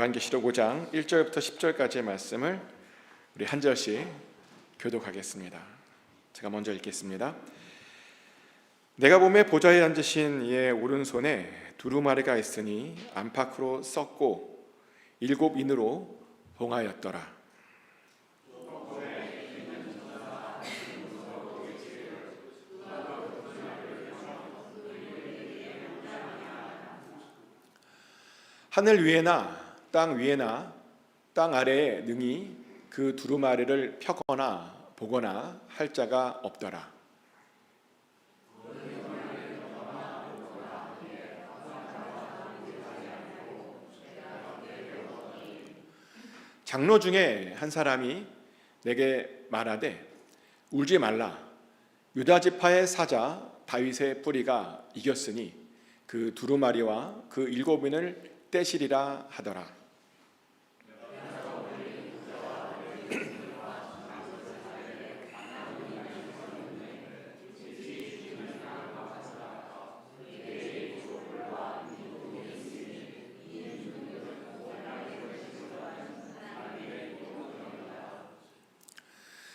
요한계시록 5장 1절부터 10절까지의 말씀을 우리 한 절씩 교독하겠습니다. 제가 먼저 읽겠습니다. 내가 보매 보좌에 앉으신 이의 오른손에 두루마리가 있으니 안팎으로 썩고 7인으로 봉하였더라. 하늘 위에나 땅 위에나 땅 아래에 능히 그 두루마리를 펴거나 보거나 할 자가 없더라. 장로 중에 한 사람이 내게 말하되 울지 말라. 유다 지파의 사자 다윗의 뿌리가 이겼으니 그 두루마리와 그 7인을 떼시리라 하더라.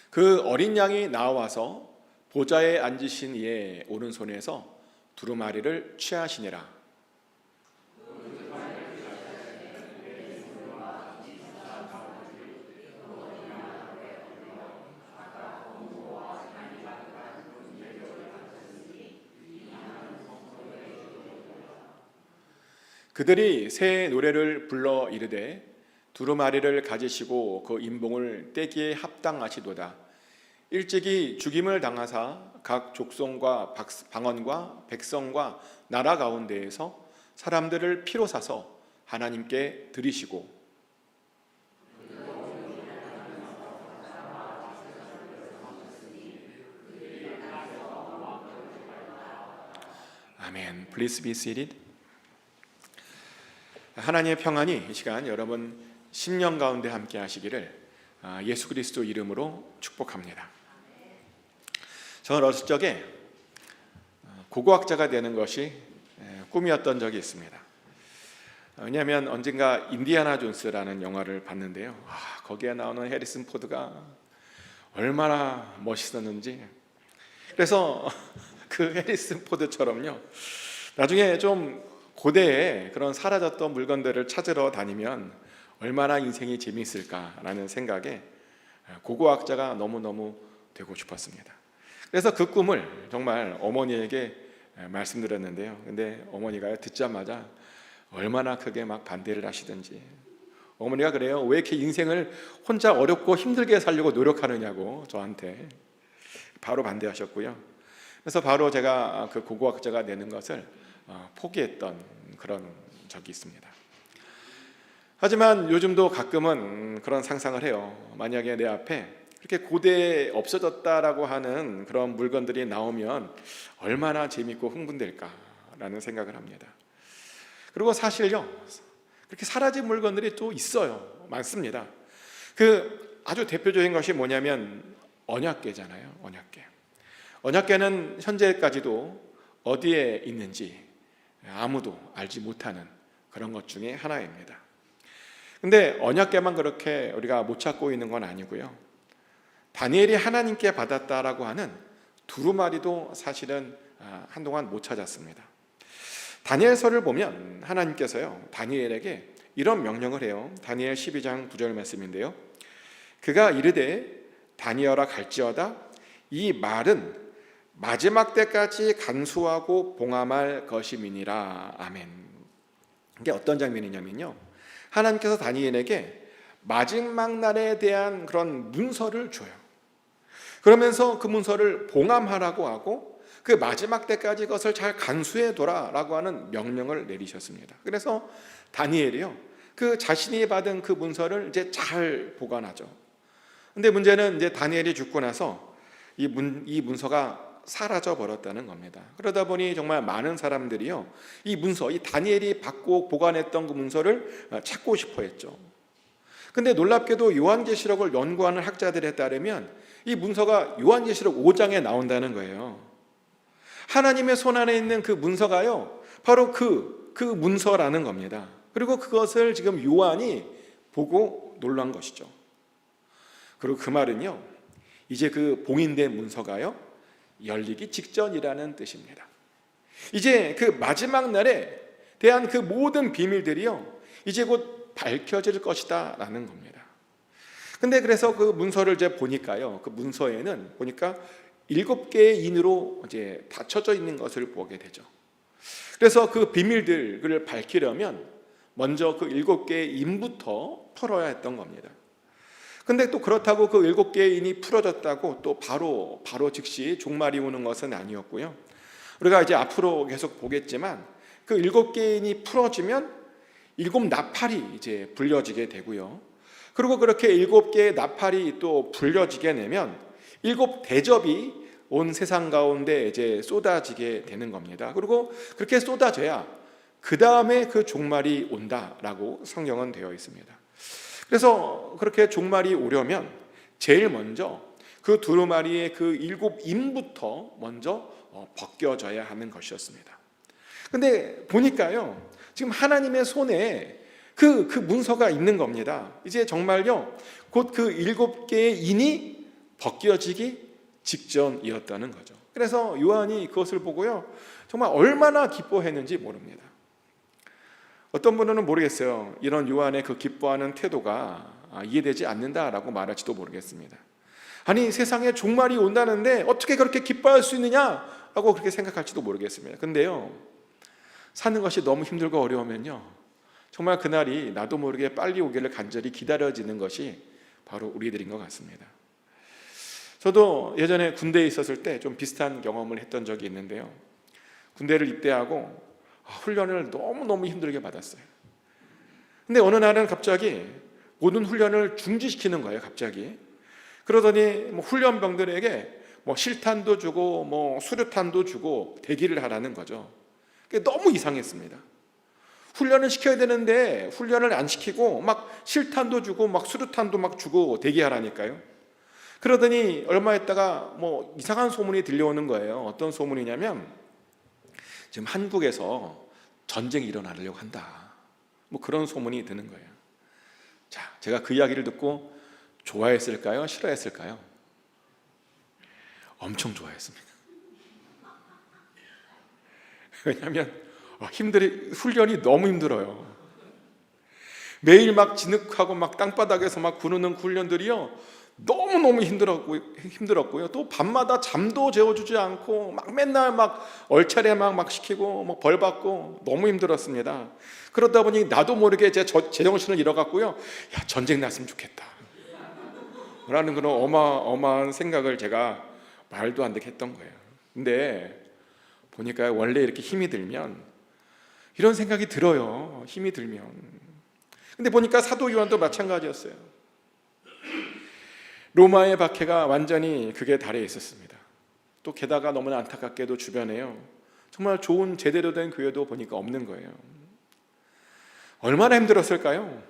그 어린 양이 나와서 보좌에 앉으신 이의 오른손에서 두루마리를 취하시니라. 그들이 새 노래를 불러 이르되 두루마리를 가지시고 그 인봉을 떼기에 합당하시도다. 일찍이 죽임을 당하사 각 족속과 방언과 백성과 나라 가운데에서 사람들을 피로 사서 하나님께 드리시고 아멘. Please be seated. 하나님의 평안이 이 시간 여러분 심령 가운데 함께 하시기를 예수 그리스도 이름으로 축복합니다. 저는 어렸을 적에 고고학자가 되는 것이 꿈이었던 적이 있습니다. 왜냐하면 언젠가 인디아나 존스라는 영화를 봤는데요. 거기에 나오는 해리슨 포드가 얼마나 멋있었는지. 그래서 그 해리슨 포드처럼요. 나중에 좀 고대에 그런 사라졌던 물건들을 찾으러 다니면 얼마나 인생이 재미있을까라는 생각에 고고학자가 너무너무 되고 싶었습니다. 그래서 그 꿈을 정말 어머니에게 말씀드렸는데요. 근데 어머니가 듣자마자 얼마나 크게 막 반대를 하시든지. 어머니가 그래요. 왜 이렇게 인생을 혼자 어렵고 힘들게 살려고 노력하느냐고 저한테 바로 반대하셨고요. 그래서 바로 제가 그 고고학자가 되는 것을 포기했던 그런 적이 있습니다. 하지만 요즘도 가끔은 그런 상상을 해요. 만약에 내 앞에 이렇게 고대에 없어졌다라고 하는 그런 물건들이 나오면 얼마나 재밌고 흥분될까라는 생각을 합니다. 그리고 사실요, 그렇게 사라진 물건들이 또 있어요. 많습니다. 그 아주 대표적인 것이 뭐냐면 언약궤잖아요. 언약궤는 현재까지도 어디에 있는지 아무도 알지 못하는 그런 것 중에 하나입니다. 근데 언약궤만 그렇게 우리가 못 찾고 있는 건 아니고요. 다니엘이 하나님께 받았다라고 하는 두루마리도 사실은 한동안 못 찾았습니다. 다니엘서를 보면 하나님께서요, 다니엘에게 이런 명령을 해요. 다니엘 12장 9절 말씀인데요. 그가 이르되 다니엘아 갈지어다 이 말은 마지막 때까지 간수하고 봉함할 것임이니라. 아멘. 이게 어떤 장면이냐면요, 하나님께서 다니엘에게 마지막 날에 대한 그런 문서를 줘요. 그러면서 그 문서를 봉함하라고 하고 그 마지막 때까지 그것을 잘 간수해둬라 라고 하는 명령을 내리셨습니다. 그래서 다니엘이요, 그 자신이 받은 그 문서를 이제 잘 보관하죠. 근데 문제는 이제 다니엘이 죽고 나서 이 문서가 사라져 버렸다는 겁니다. 그러다 보니 정말 많은 사람들이요, 이 문서, 이 다니엘이 받고 보관했던 그 문서를 찾고 싶어 했죠. 근데 놀랍게도 요한계시록을 연구하는 학자들에 따르면 이 문서가 요한계시록 5장에 나온다는 거예요. 하나님의 손 안에 있는 그 문서가요, 바로 그 문서라는 겁니다. 그리고 그것을 지금 요한이 보고 놀란 것이죠. 그리고 그 말은요, 이제 그 봉인된 문서가요 열리기 직전이라는 뜻입니다. 이제 그 마지막 날에 대한 그 모든 비밀들이요 이제 곧 밝혀질 것이다 라는 겁니다. 근데 그래서 그 문서를 이제 보니까요, 그 문서에는 보니까 7개의 인으로 이제 닫혀져 있는 것을 보게 되죠. 그래서 그 비밀들을 밝히려면 먼저 그 7개의 인부터 풀어야 했던 겁니다. 근데 또 그렇다고 그 7개의 인이 풀어졌다고 또 바로 즉시 종말이 오는 것은 아니었고요. 우리가 이제 앞으로 계속 보겠지만 그 7개의 인이 풀어지면 7 나팔이 이제 불려지게 되고요. 그리고 그렇게 7개의 나팔이 또 불려지게 되면 7 대접이 온 세상 가운데 이제 쏟아지게 되는 겁니다. 그리고 그렇게 쏟아져야 그 다음에 그 종말이 온다라고 성경은 되어 있습니다. 그래서 그렇게 종말이 오려면 제일 먼저 그 두루마리의 그 7 임부터 먼저 벗겨져야 하는 것이었습니다. 근데 보니까요, 지금 하나님의 손에 그 문서가 있는 겁니다. 이제 정말요, 곧 그 7개의 인이 벗겨지기 직전이었다는 거죠. 그래서 요한이 그것을 보고요, 정말 얼마나 기뻐했는지 모릅니다. 어떤 분은 모르겠어요. 이런 요한의 그 기뻐하는 태도가 이해되지 않는다라고 말할지도 모르겠습니다. 아니, 세상에 종말이 온다는데 어떻게 그렇게 기뻐할 수 있느냐라고 그렇게 생각할지도 모르겠습니다. 근데요, 사는 것이 너무 힘들고 어려우면요, 정말 그날이 나도 모르게 빨리 오기를 간절히 기다려지는 것이 바로 우리들인 것 같습니다. 저도 예전에 군대에 있었을 때 좀 비슷한 경험을 했던 적이 있는데요, 군대를 입대하고 훈련을 너무너무 힘들게 받았어요. 근데 어느 날은 갑자기 모든 훈련을 중지시키는 거예요. 갑자기. 그러더니 훈련병들에게 실탄도 주고 수류탄도 주고 대기를 하라는 거죠. 그게 너무 이상했습니다. 훈련을 시켜야 되는데 훈련을 안 시키고 막 실탄도 주고 막 수류탄도 막 주고 대기하라니까요. 그러더니 얼마 있다가 이상한 소문이 들려오는 거예요. 어떤 소문이냐면 지금 한국에서 전쟁이 일어나려고 한다, 그런 소문이 드는 거예요. 자, 제가 그 이야기를 듣고 좋아했을까요? 싫어했을까요? 엄청 좋아했습니다. 왜냐하면 훈련이 너무 힘들어요. 매일 막 진흙하고 막 땅바닥에서 막 구르는 훈련들이요 너무너무 힘들었고요. 또 밤마다 잠도 재워주지 않고 막 맨날 막 얼차례 막 시키고 벌 받고 너무 힘들었습니다. 그러다 보니 나도 모르게 제 정신을 잃어갔고요. 야, 전쟁 났으면 좋겠다 라는 그런 어마어마한 생각을 제가 말도 안 되게 했던 거예요. 근데 보니까 원래 이렇게 힘이 들면 이런 생각이 들어요. 힘이 들면. 근데 보니까 사도 요한도 마찬가지였어요. 로마의 박해가 완전히 극에 달해 있었습니다. 또 게다가 너무나 안타깝게도 주변에요, 정말 좋은 제대로 된 교회도 보니까 없는 거예요. 얼마나 힘들었을까요?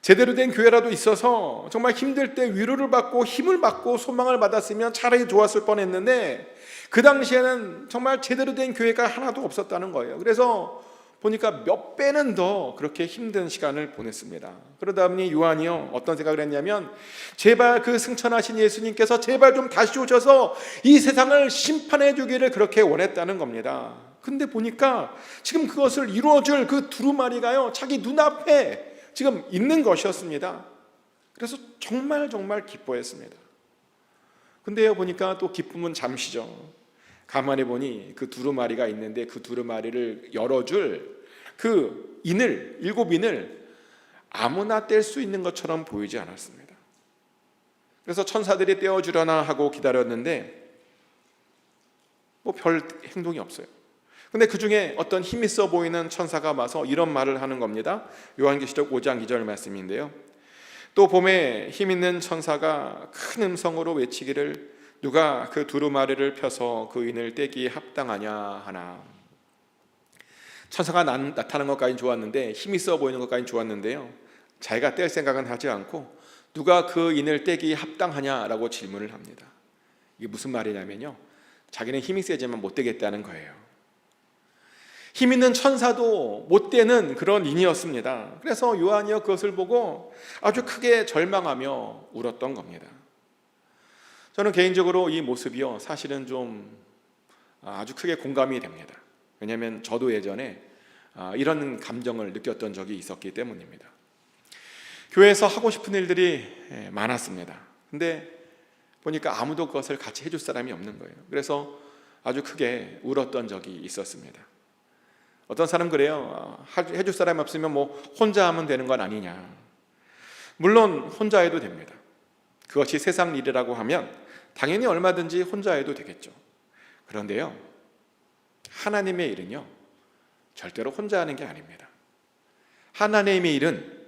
제대로 된 교회라도 있어서 정말 힘들 때 위로를 받고 힘을 받고 소망을 받았으면 차라리 좋았을 뻔했는데 그 당시에는 정말 제대로 된 교회가 하나도 없었다는 거예요. 그래서 보니까 몇 배는 더 그렇게 힘든 시간을 보냈습니다. 그러다 보니 요한이요 어떤 생각을 했냐면, 제발 그 승천하신 예수님께서 제발 좀 다시 오셔서 이 세상을 심판해 주기를 그렇게 원했다는 겁니다. 근데 보니까 지금 그것을 이루어줄 그 두루마리가요 자기 눈앞에 지금 있는 것이었습니다. 그래서 정말 기뻐했습니다. 근데요 보니까 또 기쁨은 잠시죠. 가만히 보니 그 두루마리가 있는데 그 두루마리를 열어줄 그 인을, 7 인을 아무나 뗄 수 있는 것처럼 보이지 않았습니다. 그래서 천사들이 떼어주려나 하고 기다렸는데 별 행동이 없어요. 근데 그 중에 어떤 힘 있어 보이는 천사가 와서 이런 말을 하는 겁니다. 요한계시록 5장 2절 말씀인데요, 또 봄에 힘 있는 천사가 큰 음성으로 외치기를 누가 그 두루마리를 펴서 그 인을 떼기에 합당하냐 하나. 천사가 나타나는 것까지는 좋았는데, 힘 있어 보이는 것까지는 좋았는데요, 자기가 뗄 생각은 하지 않고 누가 그 인을 떼기에 합당하냐라고 질문을 합니다. 이게 무슨 말이냐면요, 자기는 힘이 세지만 못 떼겠다는 거예요. 힘 있는 천사도 못 되는 그런 인이었습니다. 그래서 요한이요 그것을 보고 아주 크게 절망하며 울었던 겁니다. 저는 개인적으로 이 모습이요 사실은 좀 아주 크게 공감이 됩니다. 왜냐하면 저도 예전에 이런 감정을 느꼈던 적이 있었기 때문입니다. 교회에서 하고 싶은 일들이 많았습니다. 근데 보니까 아무도 그것을 같이 해줄 사람이 없는 거예요. 그래서 아주 크게 울었던 적이 있었습니다. 어떤 사람 그래요. 해줄 사람이 없으면 뭐 혼자 하면 되는 건 아니냐. 물론 혼자 해도 됩니다. 그것이 세상 일이라고 하면 당연히 얼마든지 혼자 해도 되겠죠. 그런데요, 하나님의 일은요 절대로 혼자 하는 게 아닙니다. 하나님의 일은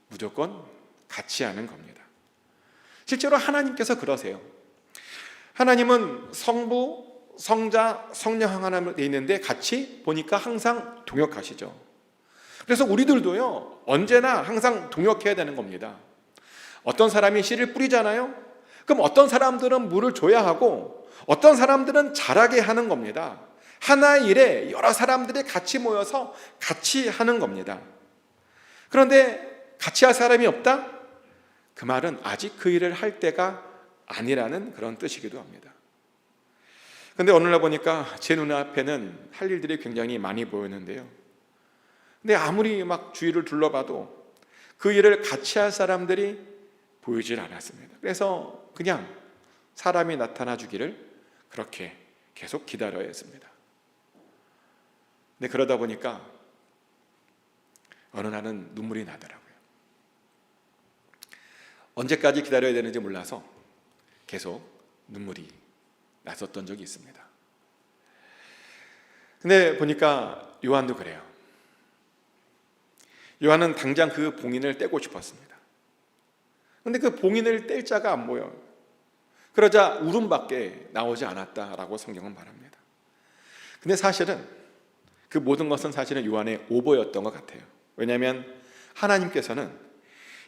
무조건 같이 하는 겁니다. 실제로 하나님께서 그러세요. 하나님은 성부, 성자, 성령 하나로 되어 있는데 같이 보니까 항상 동역하시죠. 그래서 우리들도요 언제나 항상 동역해야 되는 겁니다. 어떤 사람이 씨를 뿌리잖아요. 그럼 어떤 사람들은 물을 줘야 하고 어떤 사람들은 자라게 하는 겁니다. 하나의 일에 여러 사람들이 같이 모여서 같이 하는 겁니다. 그런데 같이 할 사람이 없다? 그 말은 아직 그 일을 할 때가 아니라는 그런 뜻이기도 합니다. 근데 오늘날 보니까 제 눈앞에는 할 일들이 굉장히 많이 보였는데요. 근데 아무리 막 주위를 둘러봐도 그 일을 같이 할 사람들이 보이질 않았습니다. 그래서 그냥 사람이 나타나 주기를 그렇게 계속 기다려야 했습니다. 근데 그러다 보니까 어느 날은 눈물이 나더라고요. 언제까지 기다려야 되는지 몰라서 계속 눈물이 났었던 적이 있습니다. 근데 보니까 요한도 그래요. 요한은 당장 그 봉인을 떼고 싶었습니다. 근데 그 봉인을 뗄 자가 안 보여요. 그러자 울음밖에 나오지 않았다라고 성경은 말합니다. 근데 사실은 그 모든 것은 사실은 요한의 오보였던 것 같아요. 왜냐하면 하나님께서는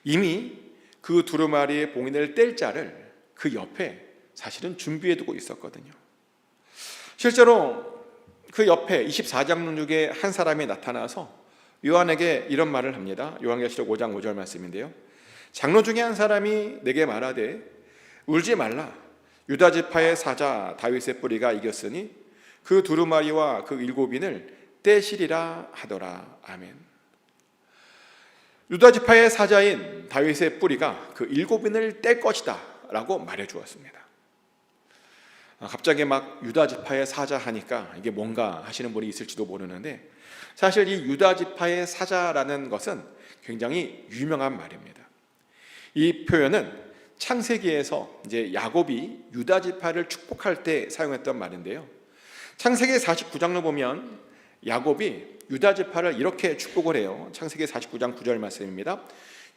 이미 그 두루마리의 봉인을 뗄 자를 그 옆에 사실은 준비해두고 있었거든요. 실제로 그 옆에 24장 중에 한 사람이 나타나서 요한에게 이런 말을 합니다. 요한계시록 5장 5절 말씀인데요. 장로 중에 한 사람이 내게 말하되 울지 말라. 유다 지파의 사자 다윗의 뿌리가 이겼으니 그 두루마리와 그 일곱인을 떼시리라 하더라. 아멘. 유다 지파의 사자인 다윗의 뿌리가 그 일곱인을 뗄 것이다 라고 말해 주었습니다. 갑자기 막 유다 지파의 사자 하니까 이게 뭔가 하시는 분이 있을지도 모르는데 사실 이 유다 지파의 사자라는 것은 굉장히 유명한 말입니다. 이 표현은 창세기에서 이제 야곱이 유다 지파를 축복할 때 사용했던 말인데요. 창세기 49장을 보면 야곱이 유다 지파를 이렇게 축복을 해요. 창세기 49장 9절 말씀입니다.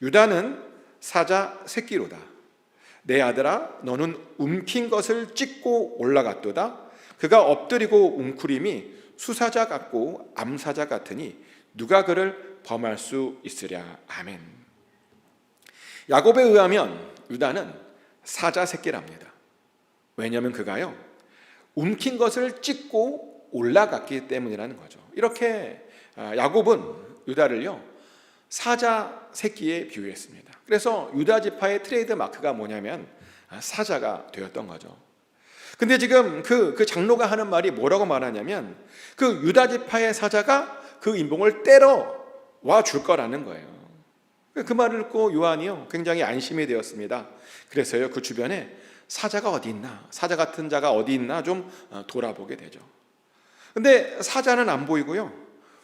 유다는 사자 새끼로다. 내 아들아 너는 움킨 것을 찢고 올라갔도다. 그가 엎드리고 웅크림이 수사자 같고 암사자 같으니 누가 그를 범할 수 있으랴. 아멘. 야곱에 의하면 유다는 사자 새끼랍니다. 왜냐하면 그가요 움킨 것을 찢고 올라갔기 때문이라는 거죠. 이렇게 야곱은 유다를요 사자 새끼에 비유했습니다. 그래서 유다 지파의 트레이드 마크가 뭐냐면 사자가 되었던 거죠. 근데 지금 그 장로가 하는 말이 뭐라고 말하냐면 그 유다 지파의 사자가 그 인봉을 때려 와 줄 거라는 거예요. 그 말을 듣고 요한이요 굉장히 안심이 되었습니다. 그래서요 그 주변에 사자가 어디 있나, 사자 같은 자가 어디 있나 좀 돌아보게 되죠. 근데 사자는 안 보이고요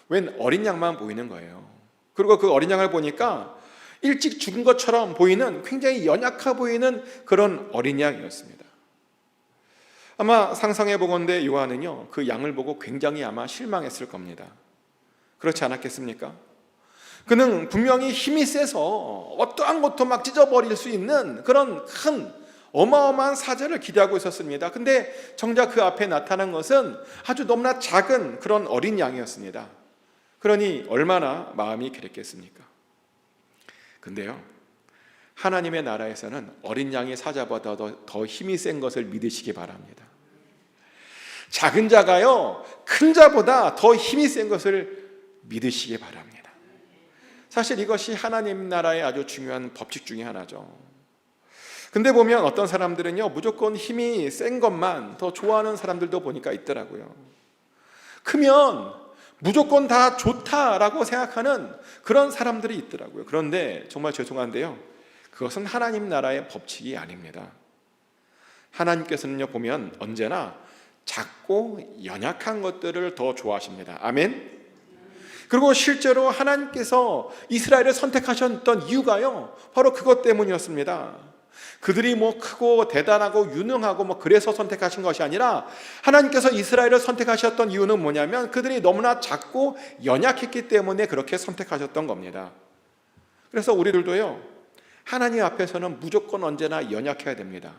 웬 어린 양만 보이는 거예요. 그리고 그 어린 양을 보니까 일찍 죽은 것처럼 보이는 굉장히 연약해 보이는 그런 어린 양이었습니다. 아마 상상해 보건대 요한은요 그 양을 보고 굉장히 아마 실망했을 겁니다. 그렇지 않았겠습니까? 그는 분명히 힘이 세서 어떠한 것도 막 찢어버릴 수 있는 그런 큰 어마어마한 사자를 기대하고 있었습니다. 근데 정작 그 앞에 나타난 것은 아주 너무나 작은 그런 어린 양이었습니다. 그러니 얼마나 마음이 그랬겠습니까? 근데요 하나님의 나라에서는 어린 양이 사자보다 더 힘이 센 것을 믿으시기 바랍니다. 작은 자가요 큰 자보다 더 힘이 센 것을 믿으시기 바랍니다. 사실 이것이 하나님 나라의 아주 중요한 법칙 중에 하나죠. 근데 보면 어떤 사람들은요 무조건 힘이 센 것만 더 좋아하는 사람들도 보니까 있더라고요. 크면 무조건 다 좋다라고 생각하는 그런 사람들이 있더라고요. 그런데 정말 죄송한데요, 그것은 하나님 나라의 법칙이 아닙니다. 하나님께서는요 보면 언제나 작고 연약한 것들을 더 좋아하십니다. 아멘. 그리고 실제로 하나님께서 이스라엘을 선택하셨던 이유가요 바로 그것 때문이었습니다. 그들이 크고 대단하고 유능하고 그래서 선택하신 것이 아니라 하나님께서 이스라엘을 선택하셨던 이유는 뭐냐면 그들이 너무나 작고 연약했기 때문에 그렇게 선택하셨던 겁니다. 그래서 우리들도요 하나님 앞에서는 무조건 언제나 연약해야 됩니다.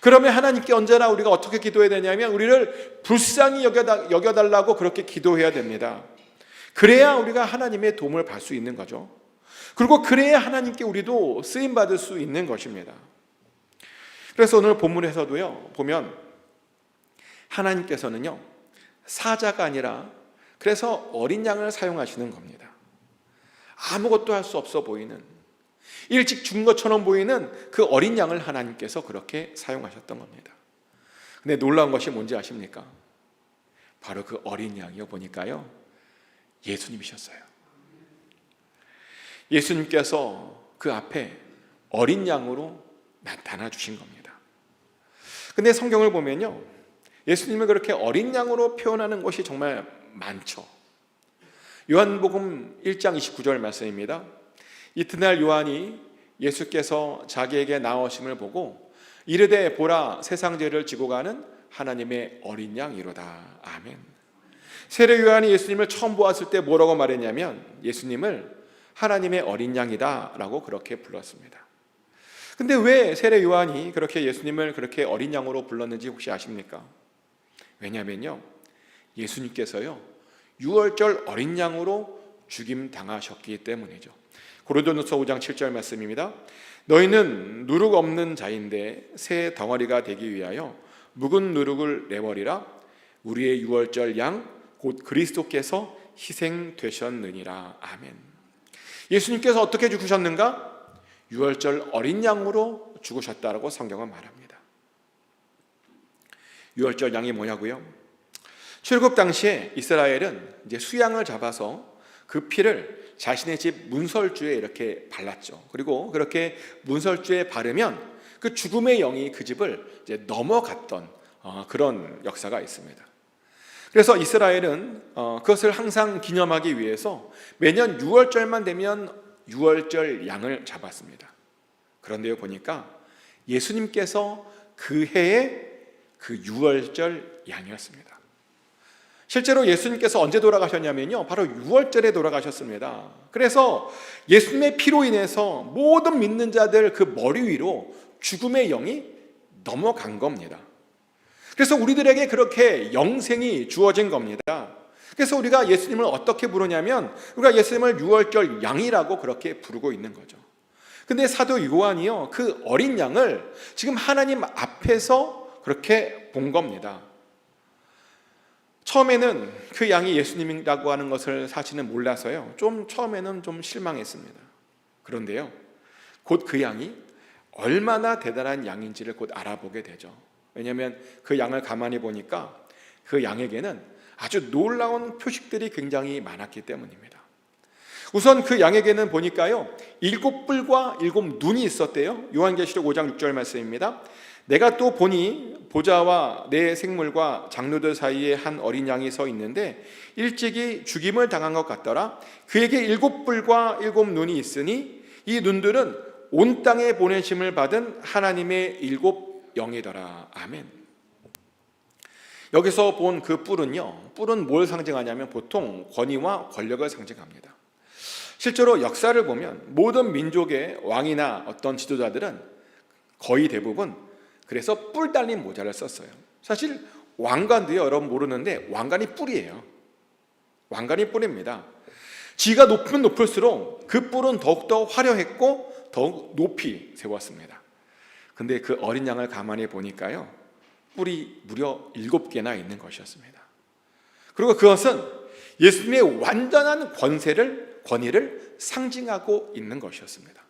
그러면 하나님께 언제나 우리가 어떻게 기도해야 되냐면 우리를 불쌍히 여겨달라고 그렇게 기도해야 됩니다. 그래야 우리가 하나님의 도움을 받을 수 있는 거죠. 그리고 그래야 하나님께 우리도 쓰임받을 수 있는 것입니다. 그래서 오늘 본문에서도요 보면 하나님께서는요 사자가 아니라 그래서 어린 양을 사용하시는 겁니다. 아무것도 할 수 없어 보이는, 일찍 죽은 것처럼 보이는 그 어린 양을 하나님께서 그렇게 사용하셨던 겁니다. 근데 놀라운 것이 뭔지 아십니까? 바로 그 어린 양이요 보니까요 예수님이셨어요. 예수님께서 그 앞에 어린 양으로 나타나 주신 겁니다. 근데 성경을 보면요 예수님을 그렇게 어린 양으로 표현하는 것이 정말 많죠. 요한복음 1장 29절 말씀입니다. 이튿날 요한이 예수께서 자기에게 나오심을 보고 이르되 보라 세상 죄를 지고 가는 하나님의 어린 양이로다. 아멘. 세례 요한이 예수님을 처음 보았을 때 뭐라고 말했냐면 예수님을 하나님의 어린 양이다 라고 그렇게 불렀습니다. 근데 왜 세례 요한이 그렇게 예수님을 그렇게 어린 양으로 불렀는지 혹시 아십니까? 왜냐면요 예수님께서요 유월절 어린 양으로 죽임 당하셨기 때문이죠. 고린도전서 5장 7절 말씀입니다. 너희는 누룩 없는 자인데 새 덩어리가 되기 위하여 묵은 누룩을 내버리라. 우리의 유월절 양 곧 그리스도께서 희생되셨느니라. 아멘. 예수님께서 어떻게 죽으셨는가? 유월절 어린 양으로 죽으셨다라고 성경은 말합니다. 유월절 양이 뭐냐고요? 출애굽 당시에 이스라엘은 이제 수양을 잡아서 그 피를 자신의 집 문설주에 이렇게 발랐죠. 그리고 그렇게 문설주에 바르면 그 죽음의 영이 그 집을 이제 넘어갔던 그런 역사가 있습니다. 그래서 이스라엘은 그것을 항상 기념하기 위해서 매년 6월절만 되면 6월절 양을 잡았습니다. 그런데요 보니까 예수님께서 그 해에 그 6월절 양이었습니다. 실제로 예수님께서 언제 돌아가셨냐면요 바로 6월절에 돌아가셨습니다. 그래서 예수님의 피로 인해서 모든 믿는 자들 그 머리 위로 죽음의 영이 넘어간 겁니다. 그래서 우리들에게 그렇게 영생이 주어진 겁니다. 그래서 우리가 예수님을 어떻게 부르냐면 우리가 예수님을 6월절 양이라고 그렇게 부르고 있는 거죠. 근데 사도 요한이요 그 어린 양을 지금 하나님 앞에서 그렇게 본 겁니다. 처음에는 그 양이 예수님이라고 하는 것을 사실은 몰라서요 처음에는 좀 실망했습니다. 그런데요 곧 그 양이 얼마나 대단한 양인지를 곧 알아보게 되죠. 왜냐하면 그 양을 가만히 보니까 그 양에게는 아주 놀라운 표식들이 굉장히 많았기 때문입니다. 우선 그 양에게는 보니까요 7뿔과 7눈이 있었대요. 요한계시록 5장 6절 말씀입니다. 내가 또 보니 보좌와 내 생물과 장로들 사이에 한 어린 양이 서 있는데 일찍이 죽임을 당한 것 같더라. 그에게 7뿔과 7눈이 있으니 이 눈들은 온 땅에 보내심을 받은 하나님의 7 영이더라. 아멘. 여기서 본 그 뿔은요 뿔은 뭘 상징하냐면 보통 권위와 권력을 상징합니다. 실제로 역사를 보면 모든 민족의 왕이나 어떤 지도자들은 거의 대부분 그래서 뿔 달린 모자를 썼어요. 사실 왕관도요 여러분 모르는데 왕관이 뿔이에요. 왕관이 뿔입니다. 지가 높으면 높을수록 그 뿔은 더욱더 화려했고 더욱 높이 세웠습니다. 근데 그 어린 양을 가만히 보니까요 뿔이 무려 7개나 있는 것이었습니다. 그리고 그것은 예수님의 완전한 권위를 상징하고 있는 것이었습니다.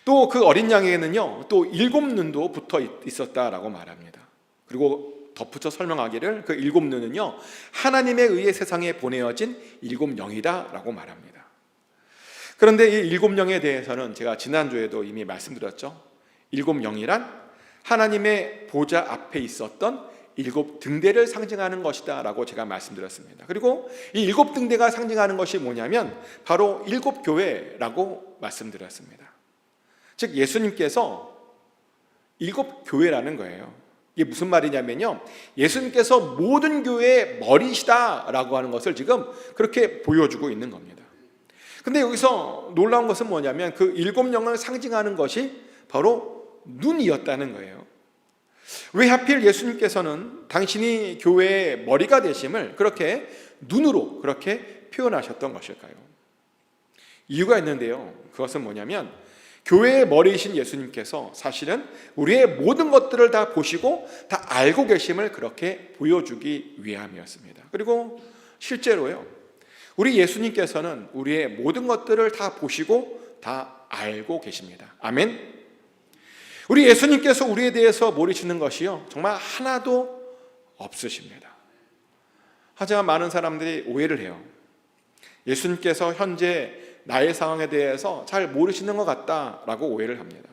또 그 어린 양에게는요, 또 7눈도 붙어 있었다라고 말합니다. 그리고 덧붙여 설명하기를 그 7눈은요, 하나님에 의해 세상에 보내어진 7영이다라고 말합니다. 그런데 이 7영에 대해서는 제가 지난주에도 이미 말씀드렸죠. 7영이란 하나님의 보좌 앞에 있었던 7등대를 상징하는 것이다 라고 제가 말씀드렸습니다. 그리고 이 7등대가 상징하는 것이 뭐냐면 바로 7교회라고 말씀드렸습니다. 즉 예수님께서 7교회라는 거예요. 이게 무슨 말이냐면요, 예수님께서 모든 교회의 머리시다라고 하는 것을 지금 그렇게 보여주고 있는 겁니다. 근데 여기서 놀라운 것은 뭐냐면 그 7영을 상징하는 것이 바로 눈이었다는 거예요. 왜 하필 예수님께서는 당신이 교회의 머리가 되심을 그렇게 눈으로 그렇게 표현하셨던 것일까요? 이유가 있는데요, 그것은 뭐냐면 교회의 머리이신 예수님께서 사실은 우리의 모든 것들을 다 보시고 다 알고 계심을 그렇게 보여주기 위함이었습니다. 그리고 실제로요, 우리 예수님께서는 우리의 모든 것들을 다 보시고 다 알고 계십니다. 아멘. 우리 예수님께서 우리에 대해서 모르시는 것이요, 정말 하나도 없으십니다. 하지만 많은 사람들이 오해를 해요. 예수님께서 현재 나의 상황에 대해서 잘 모르시는 것 같다라고 오해를 합니다.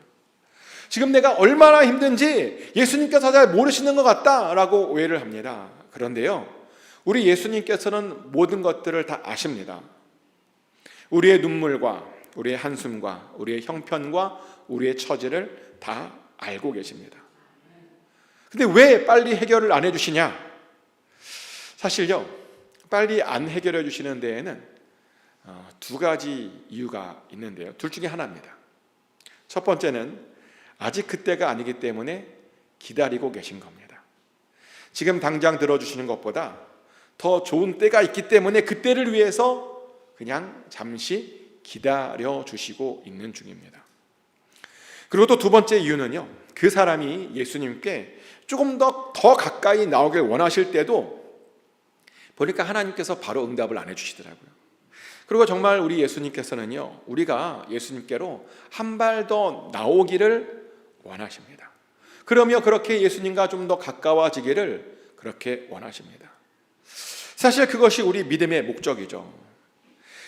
지금 내가 얼마나 힘든지 예수님께서 잘 모르시는 것 같다라고 오해를 합니다. 그런데요, 우리 예수님께서는 모든 것들을 다 아십니다. 우리의 눈물과 우리의 한숨과 우리의 형편과 우리의 처지를 다 알고 계십니다. 근데 왜 빨리 해결을 안 해주시냐? 사실요, 빨리 안 해결해 주시는 데에는 두 가지 이유가 있는데요, 둘 중에 하나입니다. 첫 번째는 아직 그때가 아니기 때문에 기다리고 계신 겁니다. 지금 당장 들어주시는 것보다 더 좋은 때가 있기 때문에 그때를 위해서 그냥 잠시 기다려 주시고 있는 중입니다. 그리고 또 두 번째 이유는요, 그 사람이 예수님께 조금 더 가까이 나오길 원하실 때도 보니까 하나님께서 바로 응답을 안 해주시더라고요. 그리고 정말 우리 예수님께서는요, 우리가 예수님께로 한 발 더 나오기를 원하십니다. 그러며 그렇게 예수님과 좀 더 가까워지기를 그렇게 원하십니다. 사실 그것이 우리 믿음의 목적이죠.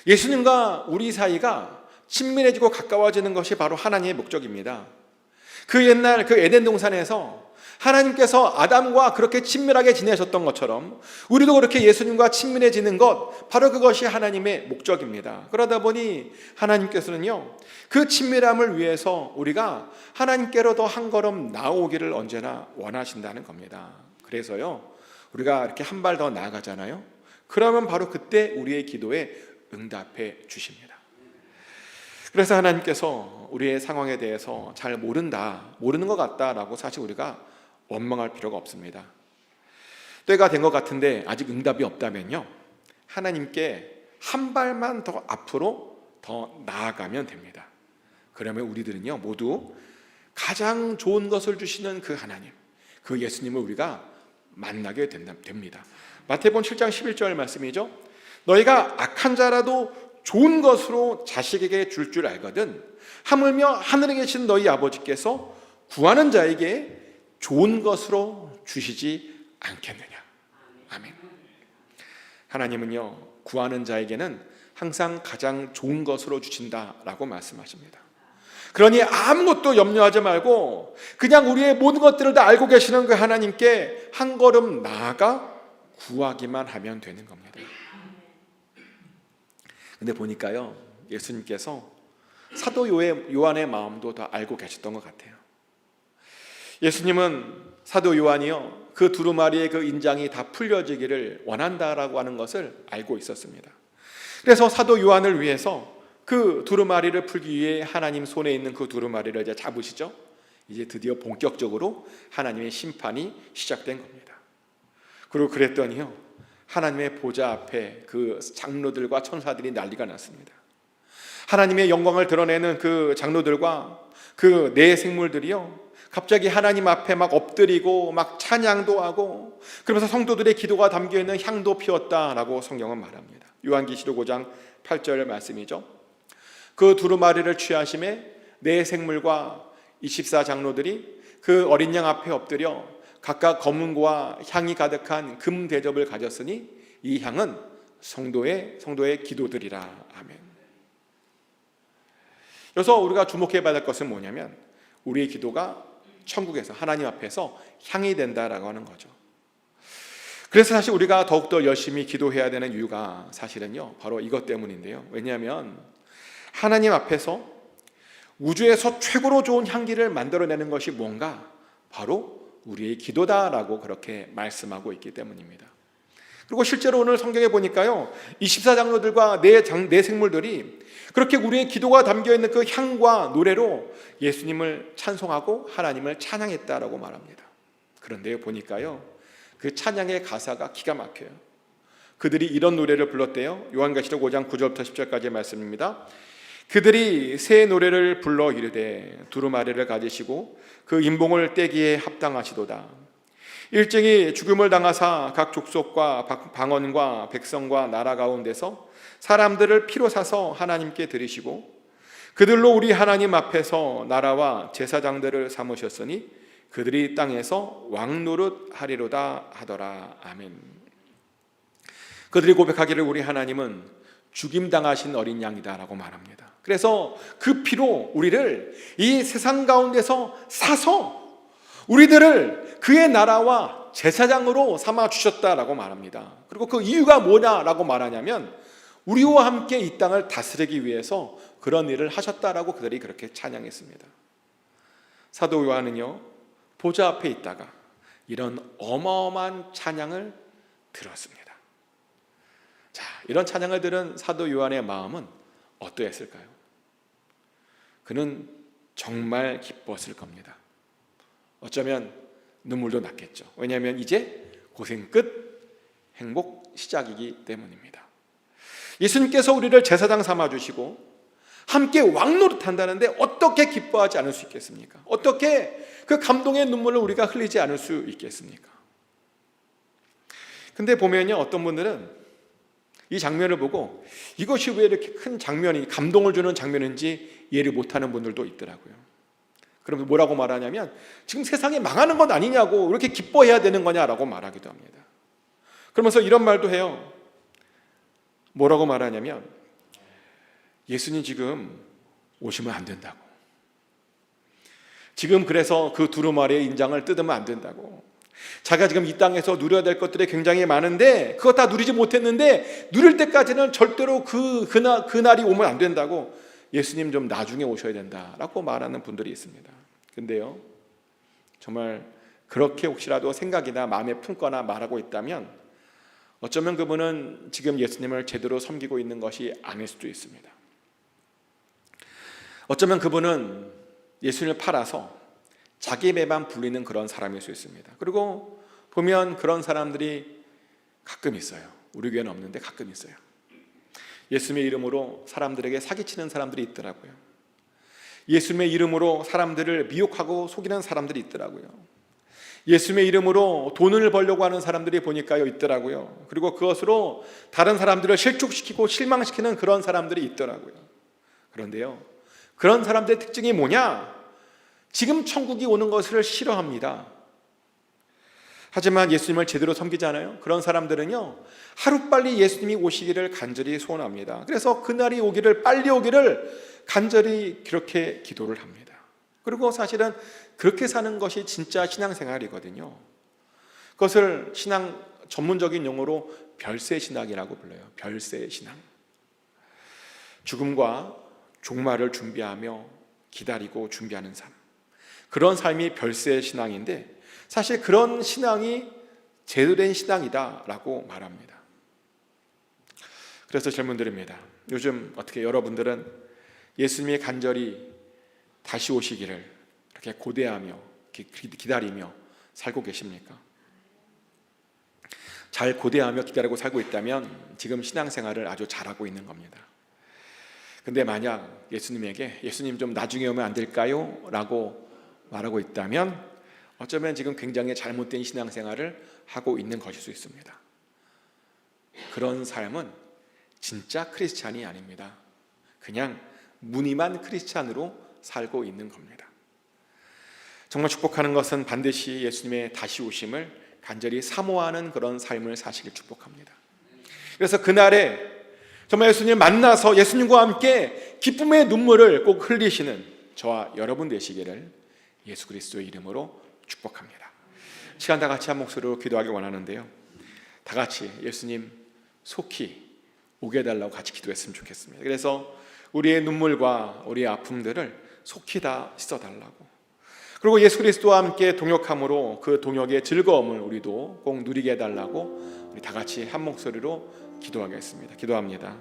예수님과 우리 사이가 친밀해지고 가까워지는 것이 바로 하나님의 목적입니다. 그 옛날 그 에덴 동산에서 하나님께서 아담과 그렇게 친밀하게 지내셨던 것처럼 우리도 그렇게 예수님과 친밀해지는 것, 바로 그것이 하나님의 목적입니다. 그러다 보니 하나님께서는요, 그 친밀함을 위해서 우리가 하나님께로 더 한 걸음 나오기를 언제나 원하신다는 겁니다. 그래서요, 우리가 이렇게 한 발 더 나아가잖아요. 그러면 바로 그때 우리의 기도에 응답해 주십니다. 그래서 하나님께서 우리의 상황에 대해서 잘 모르는 것 같다라고 사실 우리가 원망할 필요가 없습니다. 때가 된 것 같은데 아직 응답이 없다면요, 하나님께 한 발만 더 앞으로 더 나아가면 됩니다. 그러면 우리들은요, 모두 가장 좋은 것을 주시는 그 하나님, 그 예수님을 우리가 만나게 됩니다. 마태복음 7장 11절 말씀이죠. 너희가 악한 자라도 좋은 것으로 자식에게 줄 알거든 하물며 하늘에 계신 너희 아버지께서 구하는 자에게 좋은 것으로 주시지 않겠느냐. 아멘. 하나님은요, 구하는 자에게는 항상 가장 좋은 것으로 주신다라고 말씀하십니다. 그러니 아무것도 염려하지 말고 그냥 우리의 모든 것들을 다 알고 계시는 그 하나님께 한 걸음 나아가 구하기만 하면 되는 겁니다. 근데 보니까요, 예수님께서 사도 요한의 마음도 다 알고 계셨던 것 같아요. 예수님은 사도 요한이요, 그 두루마리의 그 인장이 다 풀려지기를 원한다라고 하는 것을 알고 있었습니다. 그래서 사도 요한을 위해서 그 두루마리를 풀기 위해 하나님 손에 있는 그 두루마리를 이제 잡으시죠. 이제 드디어 본격적으로 하나님의 심판이 시작된 겁니다. 그리고 그랬더니요, 하나님의 보좌 앞에 그 장로들과 천사들이 난리가 났습니다. 하나님의 영광을 드러내는 그 장로들과 그 네 생물들이요, 갑자기 하나님 앞에 막 엎드리고 막 찬양도 하고 그러면서 성도들의 기도가 담겨있는 향도 피웠다라고 성경은 말합니다. 요한계시록 5장 8절 말씀이죠. 그 두루마리를 취하심에 네 생물과 24장로들이 그 어린 양 앞에 엎드려 각각 검은고와 향이 가득한 금 대접을 가졌으니 이 향은 성도의 기도들이라. 아멘. 그래서 우리가 주목해봐야 될 것은 뭐냐면 우리의 기도가 천국에서 하나님 앞에서 향이 된다라고 하는 거죠. 그래서 사실 우리가 더욱더 열심히 기도해야 되는 이유가 사실은요 바로 이것 때문인데요. 왜냐하면 하나님 앞에서 우주에서 최고로 좋은 향기를 만들어내는 것이 뭔가 바로 우리의 기도다라고 그렇게 말씀하고 있기 때문입니다. 그리고 실제로 오늘 성경에 보니까요 24장로들과 네 생물들이 그렇게 우리의 기도가 담겨있는 그 향과 노래로 예수님을 찬송하고 하나님을 찬양했다라고 말합니다. 그런데 보니까요 그 찬양의 가사가 기가 막혀요. 그들이 이런 노래를 불렀대요. 요한계시록 5장 9절부터 10절까지의 말씀입니다. 그들이 새 노래를 불러 이르되 두루마리를 가지시고 그 인봉을 떼기에 합당하시도다. 일찍이 죽음을 당하사 각 족속과 방언과 백성과 나라 가운데서 사람들을 피로 사서 하나님께 드리시고 그들로 우리 하나님 앞에서 나라와 제사장들을 삼으셨으니 그들이 땅에서 왕노릇 하리로다 하더라. 아멘. 그들이 고백하기를 우리 하나님은 죽임당하신 어린 양이다라고 말합니다. 그래서 그 피로 우리를 이 세상 가운데서 사서 우리들을 그의 나라와 제사장으로 삼아 주셨다라고 말합니다. 그리고 그 이유가 뭐냐라고 말하냐면 우리와 함께 이 땅을 다스리기 위해서 그런 일을 하셨다라고 그들이 그렇게 찬양했습니다. 사도 요한은요 보좌 앞에 있다가 이런 어마어마한 찬양을 들었습니다. 자, 이런 찬양을 들은 사도 요한의 마음은 어떠했을까요? 그는 정말 기뻤을 겁니다. 어쩌면 눈물도 났겠죠. 왜냐하면 이제 고생 끝, 행복 시작이기 때문입니다. 예수님께서 우리를 제사장 삼아주시고 함께 왕노릇한다는데 어떻게 기뻐하지 않을 수 있겠습니까? 어떻게 그 감동의 눈물을 우리가 흘리지 않을 수 있겠습니까? 근데 보면요 어떤 분들은 이 장면을 보고 이것이 왜 이렇게 큰 장면이 감동을 주는 장면인지 이해를 못하는 분들도 있더라고요. 그러면 뭐라고 말하냐면 지금 세상이 망하는 건 아니냐고 이렇게 기뻐해야 되는 거냐라고 말하기도 합니다. 그러면서 이런 말도 해요. 뭐라고 말하냐면 예수님 지금 오시면 안 된다고. 지금 그래서 그 두루마리의 인장을 뜯으면 안 된다고. 자기가 지금 이 땅에서 누려야 될 것들이 굉장히 많은데 그것 다 누리지 못했는데 누릴 때까지는 절대로 그날이 오면 안 된다고. 예수님 좀 나중에 오셔야 된다라고 말하는 분들이 있습니다. 근데요 정말 그렇게 혹시라도 생각이나 마음에 품거나 말하고 있다면 어쩌면 그분은 지금 예수님을 제대로 섬기고 있는 것이 아닐 수도 있습니다. 어쩌면 그분은 예수님을 팔아서 자기 배만 불리는 그런 사람일 수 있습니다. 그리고 보면 그런 사람들이 가끔 있어요. 우리 교회는 없는데 가끔 있어요. 예수님의 이름으로 사람들에게 사기치는 사람들이 있더라고요. 예수님의 이름으로 사람들을 미혹하고 속이는 사람들이 있더라고요. 예수님의 이름으로 돈을 벌려고 하는 사람들이 보니까요 있더라고요. 그리고 그것으로 다른 사람들을 실족시키고 실망시키는 그런 사람들이 있더라고요. 그런데요 그런 사람들의 특징이 뭐냐? 지금 천국이 오는 것을 싫어합니다. 하지만 예수님을 제대로 섬기잖아요. 그런 사람들은요 하루빨리 예수님이 오시기를 간절히 소원합니다. 그래서 그날이 오기를 빨리 오기를 간절히 그렇게 기도를 합니다. 그리고 사실은 그렇게 사는 것이 진짜 신앙생활이거든요. 그것을 신앙 전문적인 용어로 별세신앙이라고 불러요. 별세신앙. 죽음과 종말을 준비하며 기다리고 준비하는 삶, 그런 삶이 별세신앙인데 사실 그런 신앙이 제대로 된 신앙이다라고 말합니다. 그래서 질문 드립니다. 요즘 어떻게 여러분들은 예수님이 간절히 다시 오시기를 이렇게 고대하며 기다리며 살고 계십니까? 잘 고대하며 기다리고 살고 있다면 지금 신앙생활을 아주 잘하고 있는 겁니다. 근데 만약 예수님에게 예수님 좀 나중에 오면 안 될까요? 라고 말하고 있다면 어쩌면 지금 굉장히 잘못된 신앙생활을 하고 있는 것일 수 있습니다. 그런 삶은 진짜 크리스찬이 아닙니다. 그냥 무늬만 크리스찬으로 살고 있는 겁니다. 정말 축복하는 것은 반드시 예수님의 다시 오심을 간절히 사모하는 그런 삶을 사시길 축복합니다. 그래서 그날에 정말 예수님을 만나서 예수님과 함께 기쁨의 눈물을 꼭 흘리시는 저와 여러분 되시기를 예수 그리스도의 이름으로 축복합니다. 시간 다 같이 한 목소리로 기도하기 원하는데요, 다 같이 예수님 속히 오게 해달라고 같이 기도했으면 좋겠습니다. 그래서 우리의 눈물과 우리의 아픔들을 속히 다 씻어달라고, 그리고 예수 그리스도와 함께 동역함으로 그 동역의 즐거움을 우리도 꼭 누리게 해달라고 우리 다 같이 한 목소리로 기도하겠습니다. 기도합니다.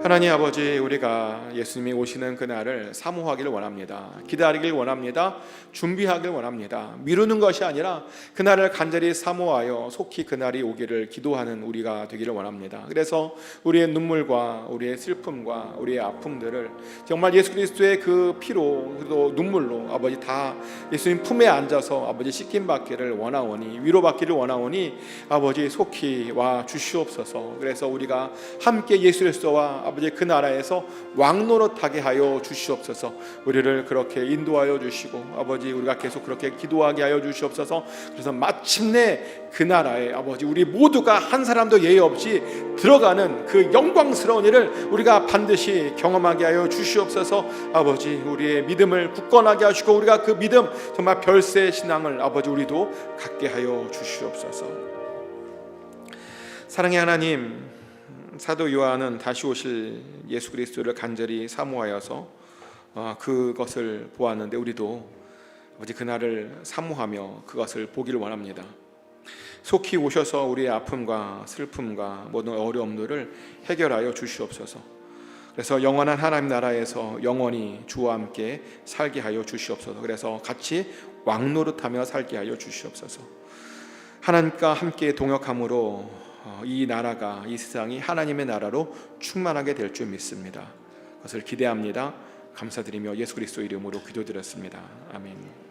하나님 아버지, 우리가 예수님이 오시는 그날을 사모하기를 원합니다. 기다리길 원합니다. 준비하길 원합니다. 미루는 것이 아니라 그날을 간절히 사모하여 속히 그날이 오기를 기도하는 우리가 되기를 원합니다. 그래서 우리의 눈물과 우리의 슬픔과 우리의 아픔들을 정말 예수 그리스도의 그 피로, 그리고 눈물로 아버지 다 예수님 품에 앉아서 아버지 씻김 받기를 원하오니, 위로받기를 원하오니 아버지 속히 와 주시옵소서. 그래서 우리가 함께 예수 그리스도와 아버지 그 나라에서 왕노릇하게 하여 주시옵소서. 우리를 그렇게 인도하여 주시고 아버지 우리가 계속 그렇게 기도하게 하여 주시옵소서. 그래서 마침내 그 나라에 아버지 우리 모두가 한 사람도 예외 없이 들어가는 그 영광스러운 일을 우리가 반드시 경험하게 하여 주시옵소서. 아버지 우리의 믿음을 굳건하게 하시고 우리가 그 믿음 정말 별세 신앙을 아버지 우리도 갖게 하여 주시옵소서. 사랑의 하나님, 사도 요한은 다시 오실 예수 그리스도를 간절히 사모하여서 그것을 보았는데 우리도 아버지 그날을 사모하며 그것을 보기를 원합니다. 속히 오셔서 우리의 아픔과 슬픔과 모든 어려움들을 해결하여 주시옵소서. 그래서 영원한 하나님 나라에서 영원히 주와 함께 살게 하여 주시옵소서. 그래서 같이 왕노릇하며 살게 하여 주시옵소서. 하나님과 함께 동역함으로 이 나라가, 이 세상이 하나님의 나라로 충만하게 될 줄 믿습니다. 그것을 기대합니다. 감사드리며 예수 그리스도 이름으로 기도드렸습니다. 아멘.